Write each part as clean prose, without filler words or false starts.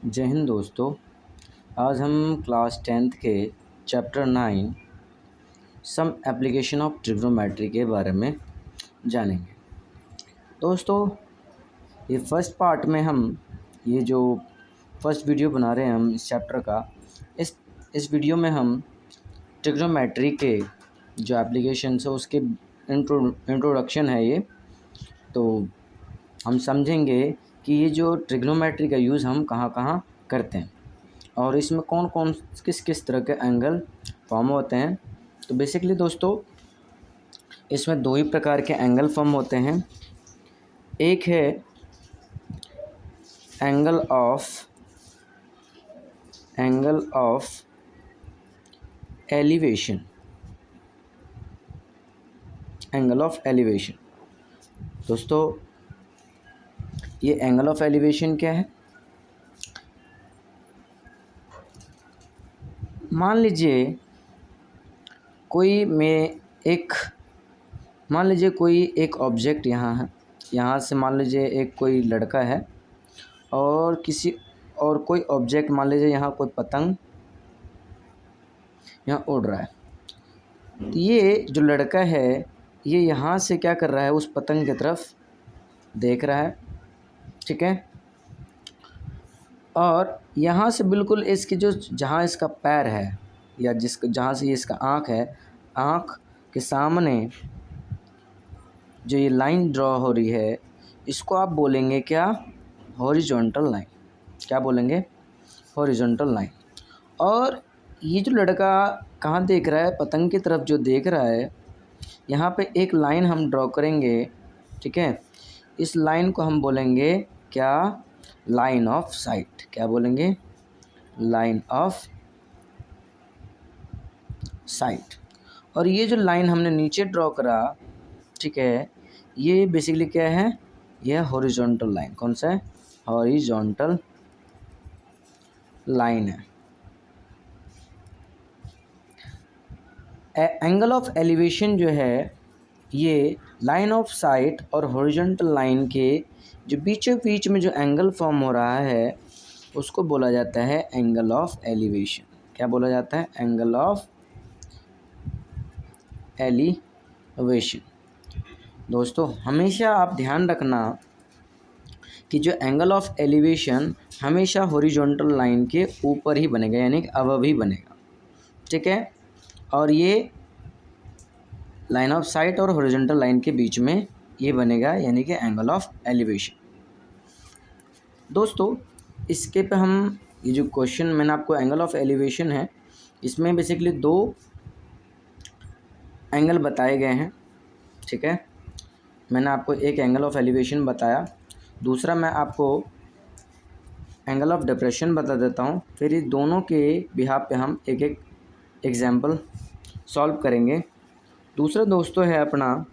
जय हिंद दोस्तों। आज हम क्लास 10th के chapter 9 some application of trigonometry के बारे में जानेंगे। दोस्तों, ये फर्स्ट पार्ट में हम ये जो फर्स्ट वीडियो बना रहे हैं हम इस चैप्टर का, इस वीडियो में हम ट्रिग्नोमेट्री के जो एप्लीकेशन है उसके इंट्रोडक्शन है ये। तो हम समझेंगे कि ये जो ट्रिग्नोमेट्री का यूज़ हम कहाँ कहाँ करते हैं और इसमें कौन कौन किस किस तरह के एंगल फॉर्म होते हैं। तो बेसिकली दोस्तों, इसमें दो ही प्रकार के एंगल फॉर्म होते हैं। एक है angle of elevation. Angle of elevation दोस्तों, ये एंगल ऑफ एलिवेशन क्या है? मान लीजिए कोई एक ऑब्जेक्ट यहाँ है। यहाँ से मान लीजिए एक कोई लड़का है और कोई ऑब्जेक्ट, मान लीजिए यहाँ कोई पतंग यहाँ उड़ रहा है। तो ये जो लड़का है ये यहाँ से क्या कर रहा है, उस पतंग की तरफ देख रहा है, ठीक है। और यहाँ से बिल्कुल इसकी जो जहाँ इसका पैर है या जहाँ से ये इसका आँख है, आँख के सामने जो ये लाइन ड्रॉ हो रही है इसको आप बोलेंगे क्या? Horizontal line. क्या बोलेंगे? Horizontal line. और ये जो लड़का कहाँ देख रहा है? पतंग की तरफ जो देख रहा है, यहाँ पे एक लाइन हम ड्रॉ करेंगे, ठीक है। इस लाइन को हम बोलेंगे क्या? Line of site. क्या बोलेंगे? Line of site. और ये जो लाइन हमने नीचे ड्रॉ करा, ठीक है, ये बेसिकली क्या है? यह हॉरिजॉन्टल लाइन। कौन सा है? हॉरिजॉन्टल लाइन है। एंगल ऑफ एलिवेशन जो है ये लाइन ऑफ साइट और हॉरिजॉन्टल लाइन के जो बीचों बीच में जो एंगल फॉर्म हो रहा है उसको बोला जाता है एंगल ऑफ एलिवेशन। क्या बोला जाता है? Angle of elevation. दोस्तों, हमेशा आप ध्यान रखना कि जो एंगल ऑफ एलिवेशन हमेशा हॉरिजॉन्टल लाइन के ऊपर ही बनेगा, यानी कि अबव ही बनेगा, ठीक है। और ये लाइन ऑफ साइट और हॉरिजॉन्टल लाइन के बीच में ये बनेगा, यानी कि एंगल ऑफ एलिवेशन। दोस्तों, इसके पे हम ये जो क्वेश्चन मैंने आपको एंगल ऑफ एलिवेशन है, इसमें बेसिकली दो एंगल बताए गए हैं, ठीक है। मैंने आपको एक एंगल ऑफ एलिवेशन बताया, दूसरा मैं आपको एंगल ऑफ डिप्रेशन बता देता हूँ। फिर इस दोनों के बिहाफ पे हम एक एक एग्जाम्पल सॉल्व करेंगे। दूसरा दोस्तों है अपना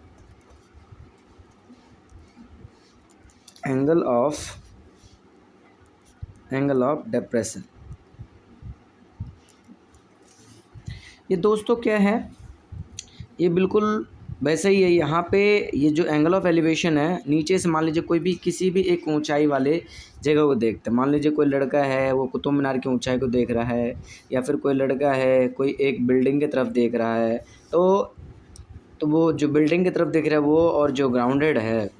एंगल ऑफ डिप्रेशन। ये दोस्तों क्या है? ये बिल्कुल वैसे ही है। यहाँ पे ये जो एंगल ऑफ एलिवेशन है, नीचे से मान लीजिए कोई भी किसी भी एक ऊंचाई वाले जगह को देखते हैं। मान लीजिए कोई लड़का है वो कुतुब मीनार की ऊंचाई को देख रहा है, या फिर कोई लड़का है कोई एक बिल्डिंग की तरफ देख रहा है। तो वो जो बिल्डिंग की तरफ देख रहा है वो, और जो ग्राउंडेड है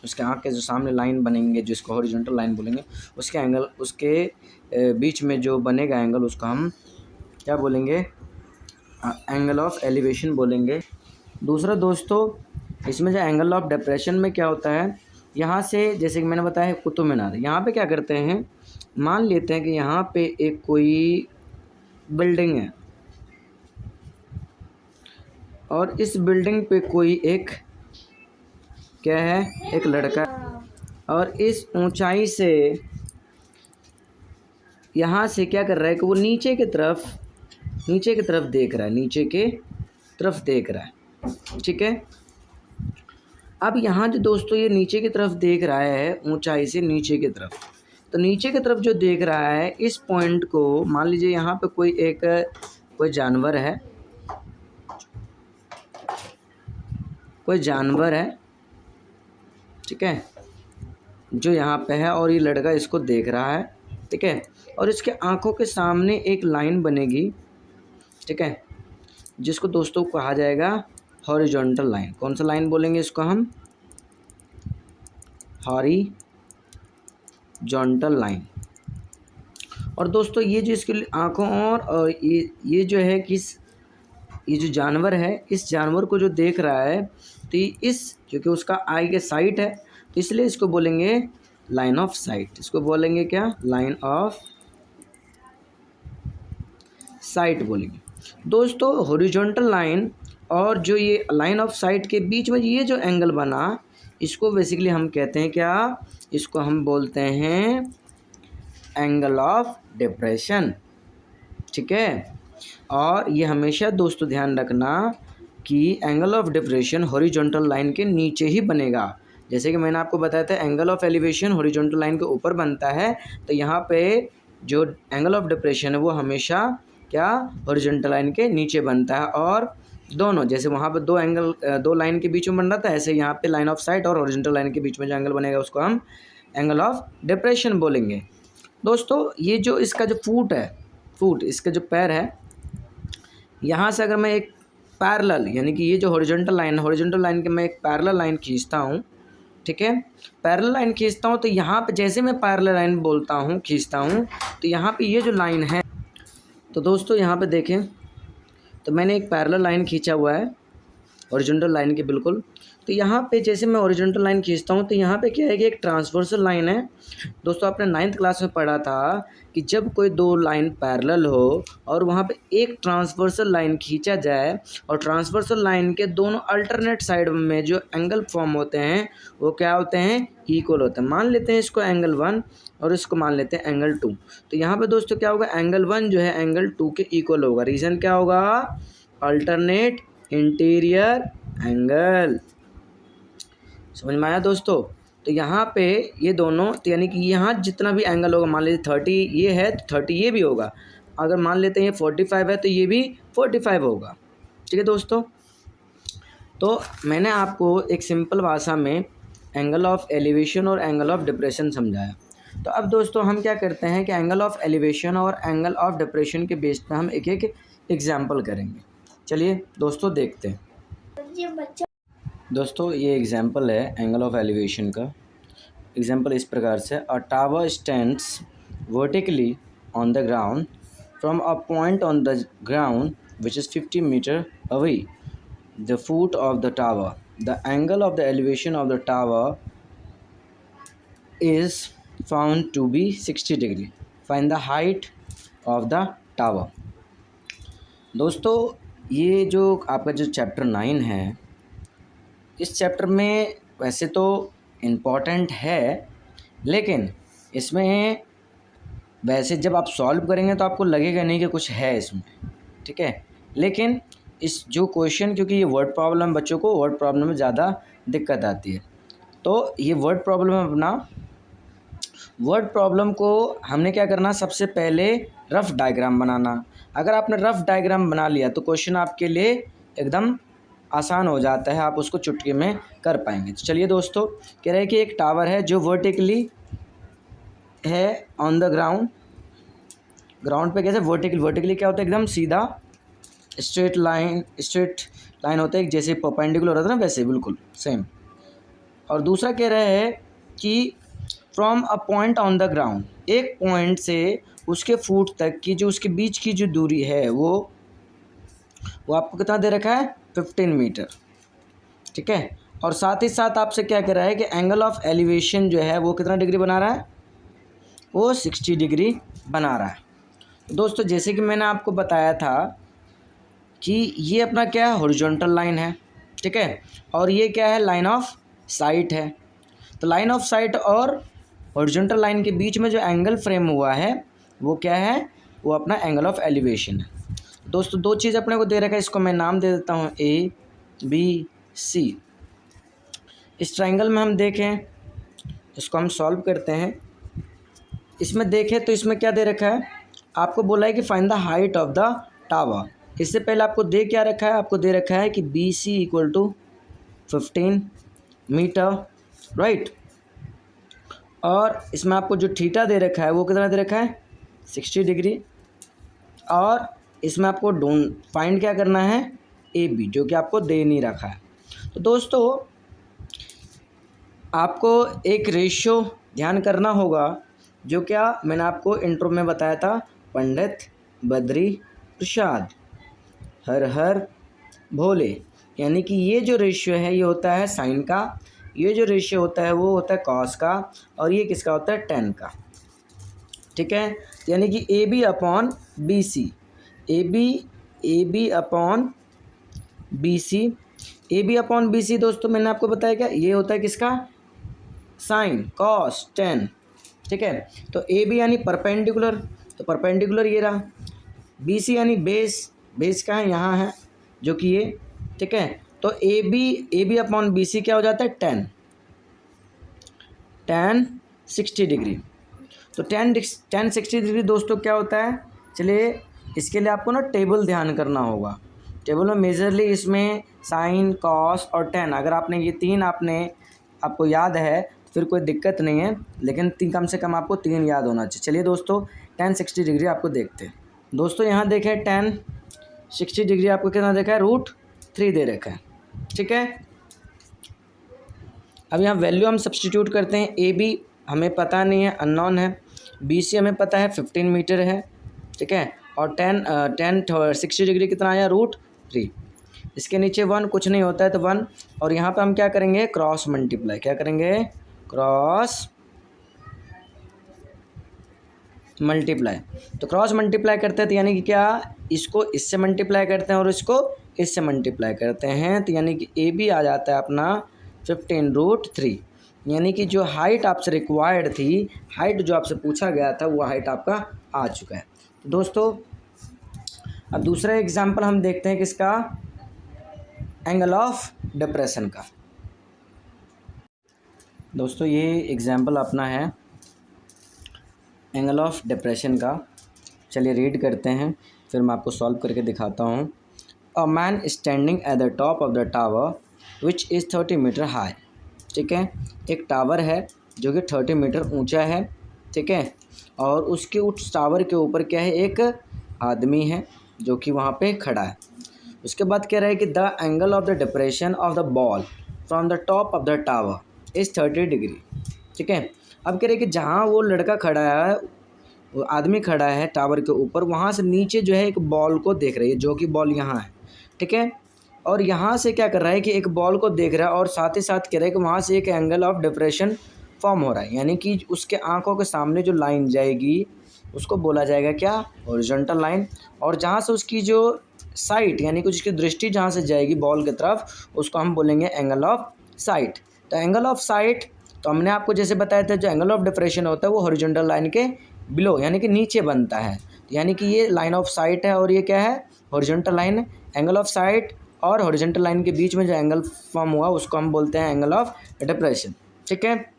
उसके आँख के जो सामने लाइन बनेंगे जिसको हॉरिजॉन्टल लाइन बोलेंगे, उसके एंगल, उसके बीच में जो बनेगा एंगल उसको हम क्या बोलेंगे? एंगल ऑफ एलिवेशन बोलेंगे। दूसरा दोस्तों, इसमें जो एंगल ऑफ डिप्रेशन में क्या होता है, यहाँ से जैसे कि मैंने बताया कुतुब मीनार, यहाँ पे क्या करते हैं, मान लेते हैं कि यहाँ पे एक कोई बिल्डिंग है और इस बिल्डिंग पे कोई एक क्या है? एक लड़का, और इस ऊंचाई से यहाँ से क्या कर रहा है कि वो नीचे की तरफ देख रहा है, नीचे के तरफ देख रहा है, ठीक है। अब यहाँ जो दोस्तों ये नीचे की तरफ देख रहा है, ऊंचाई से नीचे की तरफ, तो नीचे की तरफ जो देख रहा है इस पॉइंट को, मान लीजिए यहाँ पे कोई जानवर है, ठीक है, जो यहाँ पे है और ये लड़का इसको देख रहा है, ठीक है। और इसके आँखों के सामने एक लाइन बनेगी, ठीक है, जिसको दोस्तों कहा जाएगा हॉरिजॉन्टल लाइन। कौन सा लाइन बोलेंगे इसको हम? Horizontal line. और दोस्तों ये जो इसके आँखों और ये जो है किस, ये जो जानवर है, इस जानवर को जो देख रहा है तो इस, क्योंकि उसका आई के साइट है तो इसलिए इसको बोलेंगे लाइन ऑफ साइट। इसको बोलेंगे क्या? लाइन ऑफ साइट बोलेंगे। दोस्तों हॉरिजॉन्टल लाइन और जो ये लाइन ऑफ साइट के बीच में ये जो एंगल बना, इसको बेसिकली हम कहते हैं क्या? इसको हम बोलते हैं एंगल ऑफ डिप्रेशन, ठीक है। और ये हमेशा दोस्तों ध्यान रखना कि angle of depression horizontal line के नीचे ही बनेगा। जैसे कि मैंने आपको बताया था angle of elevation horizontal line के ऊपर बनता है, तो यहाँ पे जो एंगल ऑफ डिप्रेशन है वो हमेशा क्या? हॉरिजॉन्टल लाइन के नीचे बनता है। और दोनों, जैसे वहाँ पे दो एंगल दो लाइन के बीच में बन रहा था, ऐसे यहाँ पे लाइन ऑफ साइट और हॉरिजॉन्टल लाइन के बीच में जो एंगल बनेगा उसको हम एंगल ऑफ डिप्रेशन बोलेंगे। दोस्तों ये जो इसका जो फूट है, फूट इसका जो पैर है, यहाँ से अगर मैं एक पैरेलल, यानी कि ये जो हॉरिजॉन्टल लाइन, हॉरिजॉन्टल लाइन के मैं एक पैरेलल लाइन खींचता हूँ, ठीक है, पैरेलल लाइन खींचता हूँ, तो यहाँ पे जैसे मैं पैरेलल लाइन बोलता हूँ, खींचता हूँ, तो यहाँ पे ये जो लाइन है, तो दोस्तों यहाँ पे देखें तो मैंने एक पैरेलल लाइन खींचा हुआ है हॉरिजॉन्टल लाइन के बिल्कुल। तो यहाँ पे जैसे मैं हॉरिजॉन्टल लाइन खींचता हूँ तो यहाँ पे क्या है कि एक ट्रांसवर्सल लाइन है। दोस्तों आपने 9th क्लास में पढ़ा था कि जब कोई दो लाइन पैरेलल हो और वहाँ पे एक ट्रांसवर्सल लाइन खींचा जाए और ट्रांसवर्सल लाइन के दोनों अल्टरनेट साइड में जो एंगल फॉर्म होते हैं वो क्या होते हैं? इक्वल होते हैं। मान लेते हैं इसको एंगल 1 और इसको मान लेते हैं एंगल 2। तो यहाँ पर दोस्तों क्या होगा? एंगल 1 जो है एंगल 2 के इक्वल होगा। रीज़न क्या होगा? Alternate interior angle. समझ में आया दोस्तों? तो यहाँ पे ये दोनों, तो यानी कि यहाँ जितना भी एंगल होगा, मान लीजिए 30 ये है तो 30 ये भी होगा। अगर मान लेते हैं ये 45 है तो ये भी 45 होगा, ठीक है दोस्तों। तो मैंने आपको एक सिंपल भाषा में एंगल ऑफ एलिवेशन और एंगल ऑफ डिप्रेशन समझाया। तो अब दोस्तों हम क्या करते हैं कि एंगल ऑफ एलिवेशन और एंगल ऑफ डिप्रेशन के बेस पर हम एक एक एग्जाम्पल करेंगे। चलिए दोस्तों देखते हैं। दोस्तों ये एग्जाम्पल है एंगल ऑफ एलिवेशन का। एग्जाम्पल इस प्रकार से, a tower stands vertically on the ground from a point on the ground which is 50 metre away the foot of the tower. The angle of the elevation of the tower is found to be 60 degree. Find the height of the tower. दोस्तों ये जो आपका जो chapter 9 है, इस chapter में वैसे तो इम्पॉर्टेंट है, लेकिन इसमें वैसे जब आप सॉल्व करेंगे तो आपको लगेगा नहीं कि कुछ है इसमें, ठीक है। लेकिन इस जो क्वेश्चन, क्योंकि ये वर्ड प्रॉब्लम, बच्चों को वर्ड प्रॉब्लम में ज़्यादा दिक्कत आती है, तो ये वर्ड प्रॉब्लम अपना वर्ड प्रॉब्लम को हमने क्या करना, सबसे पहले रफ़ डायग्राम बनाना। अगर आपने रफ़ डायग्राम बना लिया तो क्वेश्चन आपके लिए एकदम आसान हो जाता है, आप उसको चुटकी में कर पाएंगे। तो चलिए दोस्तों, कह रहे हैं कि एक टावर है जो वर्टिकली है ऑन द ग्राउंड। ग्राउंड पे कैसे? वर्टिकली क्या होता है? एकदम सीधा स्ट्रेट लाइन होता है, जैसे परपेंडिकुलर होता है ना, वैसे बिल्कुल सेम। और दूसरा कह रहे हैं कि from a point on the ground, एक पॉइंट से उसके फुट तक की जो उसके बीच की जो दूरी है वो आपको कितना दे रखा है? 15 मीटर, ठीक है। और साथ ही साथ आपसे क्या कह रहा है कि एंगल ऑफ एलिवेशन जो है वो कितना डिग्री बना रहा है? वो 60 डिग्री बना रहा है। तो दोस्तों जैसे कि मैंने आपको बताया था कि ये अपना क्या है? हॉरिजॉन्टल लाइन है, ठीक है। और ये क्या है? लाइन ऑफ साइट है। तो लाइन ऑफ साइट और हॉरिजॉन्टल लाइन के बीच में जो एंगल फ्रेम हुआ है वो क्या है? वो अपना एंगल ऑफ एलिवेशन है। दोस्तों दो चीज़ अपने को दे रखा है, इसको मैं नाम दे देता हूँ ABC। इस ट्रायंगल में हम देखें, इसको हम सॉल्व करते हैं। इसमें देखें तो इसमें क्या दे रखा है? आपको बोला है कि find the height of the tower. इससे पहले आपको दे क्या रखा है? आपको दे रखा है कि BC = 15 मीटर, राइट। और इसमें आपको जो थीटा दे रखा है वो कितना दे रखा है? 60 डिग्री, और इसमें आपको फाइंड क्या करना है, ए बी, जो कि आपको दे नहीं रखा है। तो दोस्तों आपको एक रेशियो ध्यान करना होगा, जो क्या मैंने आपको इंट्रो में बताया था, पंडित बद्री प्रसाद हर हर भोले, यानी कि ये जो रेशियो है ये होता है साइन का, ये जो रेशियो होता है वो होता है कॉस का, और ये किसका होता है, टेन का। ठीक है, यानी कि A B upon B C, A B upon B C, A B upon B C दोस्तों मैंने आपको बताया क्या, ये होता है किसका, साइन कॉस टेन। ठीक है, तो ए बी यानी परपेंडिकुलर, तो परपेंडिकुलर ये रहा, बी सी यानी बेस, बेस का है यहाँ है जो कि ये। ठीक है, तो A B upon B C क्या हो जाता है, टेन 60 डिग्री। तो टेन 60 डिग्री दोस्तों क्या होता है, चलिए इसके लिए आपको ना टेबल ध्यान करना होगा। टेबल में मेजरली इसमें साइन कॉस और टेन, अगर आपने ये तीन आपको याद है तो फिर कोई दिक्कत नहीं है, लेकिन कम से कम आपको तीन याद होना चाहिए। चलिए दोस्तों टेन 60 डिग्री आपको देखते हैं। दोस्तों यहाँ देखें टेन 60 डिग्री आपको कितना देखा है, √3 दे रखा है। ठीक है, अब यहाँ वैल्यू हम सब्सटीट्यूट करते हैं, ए बी हमें पता नहीं है, अननोन है, बी सी हमें पता है 15 मीटर है। ठीक है, और टेन 60 डिग्री कितना आया, √3, इसके नीचे 1 कुछ नहीं होता है तो 1, और यहाँ पे हम क्या करेंगे, क्रॉस मल्टीप्लाई, क्या करेंगे, क्रॉस मल्टीप्लाई। तो क्रॉस मल्टीप्लाई करते हैं तो यानी कि क्या, इसको इससे मल्टीप्लाई करते हैं और इसको इससे मल्टीप्लाई करते हैं, तो यानी कि ए बी आ जाता है अपना 15√3, यानी कि जो हाइट आपसे रिक्वायर्ड थी, हाइट जो आपसे पूछा गया था वो हाइट आपका आ चुका है। तो दोस्तों अब दूसरा एग्जांपल हम देखते हैं किसका, एंगल ऑफ डिप्रेशन का। दोस्तों ये एग्जांपल अपना है एंगल ऑफ डिप्रेशन का, चलिए रीड करते हैं फिर मैं आपको सॉल्व करके दिखाता हूँ। A man standing at the top of the tower which is 30 metre high. ठीक है, एक टावर है जो कि 30 मीटर ऊंचा है। ठीक है, और उसके उस टावर के ऊपर क्या है, एक आदमी है जो कि वहाँ पे खड़ा है। उसके बाद कह रहा है कि the angle of the depression of the ball from the top of the tower is 30 degree. ठीक है, अब कह रहे हैं कि जहाँ वो लड़का खड़ा है, वो आदमी खड़ा है टावर के ऊपर, वहाँ से नीचे जो है एक बॉल को देख रही है, जो कि बॉल यहाँ है। ठीक है, और यहाँ से क्या कर रहा है कि एक बॉल को देख रहा है, और साथ ही साथ कह रहा है कि वहाँ से एक एंगल ऑफ डिप्रेशन फॉर्म हो रहा है, यानी कि उसके आंखों के सामने जो लाइन जाएगी उसको बोला जाएगा क्या, हॉरिजॉन्टल लाइन। और जहाँ से उसकी जो साइट यानी कि उसकी दृष्टि जहाँ से जाएगी बॉल की तरफ, उसको हम बोलेंगे एंगल ऑफ साइट। तो एंगल ऑफ साइट, तो हमने आपको जैसे बताया था जो एंगल ऑफ डिप्रेशन होता है वो हॉरिजॉन्टल लाइन के बिलो यानी कि नीचे बनता है, यानी कि ये लाइन ऑफ साइट है और ये क्या है, horizontal line. Angle of site और हॉरिजॉन्टल लाइन के बीच में जो एंगल फॉर्म हुआ उसको हम बोलते हैं एंगल ऑफ डिप्रेशन। ठीक है,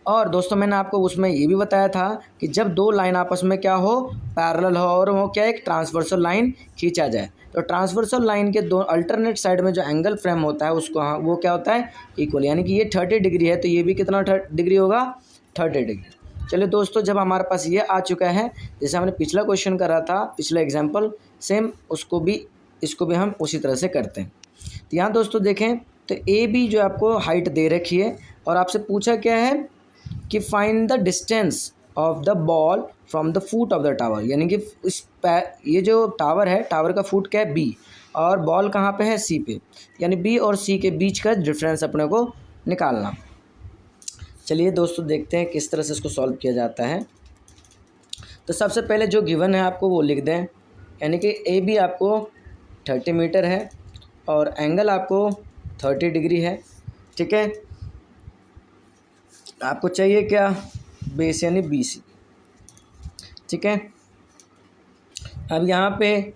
और दोस्तों मैंने आपको उसमें ये भी बताया था कि जब दो लाइन आपस में क्या हो, पैरेलल हो, और वो क्या एक ट्रांसवर्सल लाइन खींचा जाए, तो ट्रांसवर्सल लाइन के दो अल्टरनेट साइड में जो एंगल फ्रेम होता है उसको वो क्या होता है, इक्वल, यानी कि ये 30 डिग्री है तो ये भी कितना डिग्री होगा, 30 डिग्री। चलिए दोस्तों, जब हमारे पास ये आ चुका है, जैसे हमने पिछला क्वेश्चन करा था, पिछला एग्जाम्पल सेम, इसको भी हम उसी तरह से करते हैं। तो यहाँ दोस्तों देखें तो ए बी जो आपको हाइट दे रखी है, और आपसे पूछा क्या है कि find the distance of the ball from the foot of the tower, यानी कि ये जो टावर है, टावर का फुट क्या है, बी, और बॉल कहाँ पे है, सी पे, यानी बी और सी के बीच का डिफरेंस अपने को निकालना। चलिए दोस्तों देखते हैं किस तरह से इसको सॉल्व किया जाता है। तो सबसे पहले जो गिवन है आपको वो लिख दें, यानी कि ए बी आपको 30 मीटर है और एंगल आपको 30 डिग्री है। ठीक है, आपको चाहिए क्या, बेस यानी बी सी। ठीक है, अब यहाँ पे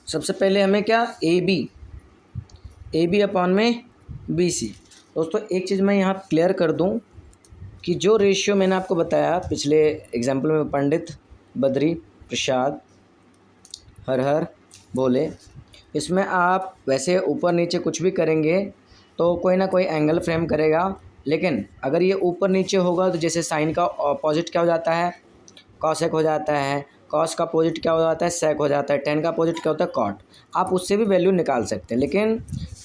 सबसे पहले हमें क्या, ए बी अपॉन में बी सी। दोस्तों एक चीज़ मैं यहाँ क्लियर कर दूँ कि जो रेशियो मैंने आपको बताया पिछले एग्जाम्पल में, पंडित बद्री प्रसाद हर हर भोले, इसमें आप वैसे ऊपर नीचे कुछ भी करेंगे तो कोई ना कोई एंगल फ्रेम करेगा, लेकिन अगर ये ऊपर नीचे होगा तो जैसे साइन का ऑपोजिट क्या हो जाता है, कॉसेक हो जाता है, कॉस का अपोजिट क्या हो जाता है, सेक हो जाता है, टेन का अपोजिट क्या होता है, कॉट। आप उससे भी वैल्यू निकाल सकते हैं, लेकिन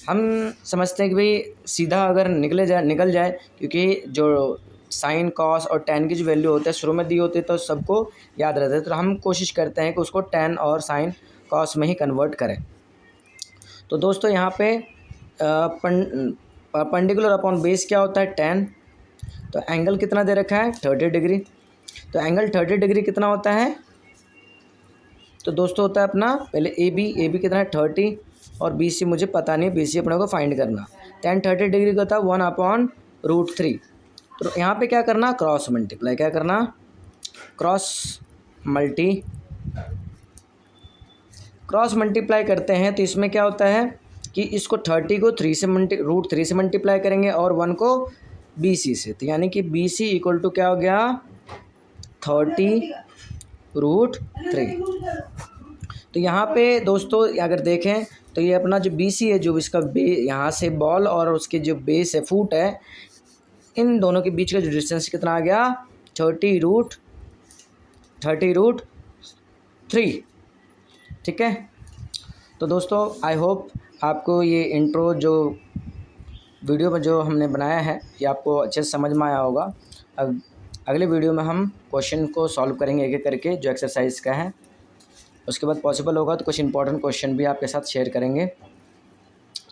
हम समझते हैं कि भाई सीधा अगर निकल जाए, क्योंकि जो साइन कॉस और टेन की जो वैल्यू होती है शुरू में दी होती है तो सबको याद रहता है, तो हम कोशिश करते हैं कि उसको टेन और साइन कॉस में ही कन्वर्ट करें। तो दोस्तों यहाँ पे परपेंडिकुलर अपॉन बेस क्या होता है, 10। तो एंगल कितना दे रखा है, 30 डिग्री। तो एंगल 30 डिग्री कितना होता है, तो दोस्तों होता है अपना पहले ए बी कितना है 30, और बी सी मुझे पता नहीं, बी सी अपने को फाइंड करना। 10 30 डिग्री का होता है 1/√3। तो यहाँ पे क्या करना, क्रॉस मल्टीप्लाई, क्या करना, क्रॉस मल्टीप्लाई करते हैं। तो इसमें क्या होता है कि इसको 30 को √3 से मल्टीप्लाई करेंगे और 1 को BC से, तो यानी कि BC इक्वल टू क्या हो गया, 30√3। तो यहाँ पे दोस्तों अगर देखें तो ये अपना जो BC है, जो इसका यहाँ से बॉल और उसके जो बेस है, फुट है, इन दोनों के बीच का जो डिस्टेंस कितना आ गया, 30√3। ठीक है। तो दोस्तों आई होप आपको ये इंट्रो जो वीडियो में जो हमने बनाया है ये आपको अच्छे से समझ में आया होगा। अब अगले वीडियो में हम क्वेश्चन को सॉल्व करेंगे एक एक करके, जो एक्सरसाइज का है। उसके बाद पॉसिबल होगा तो कुछ इंपॉर्टेंट क्वेश्चन भी आपके साथ शेयर करेंगे।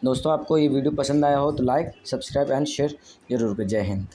दोस्तों आपको ये वीडियो पसंद आया हो तो लाइक, सब्सक्राइब एंड शेयर जरूर करें। जय हिंद।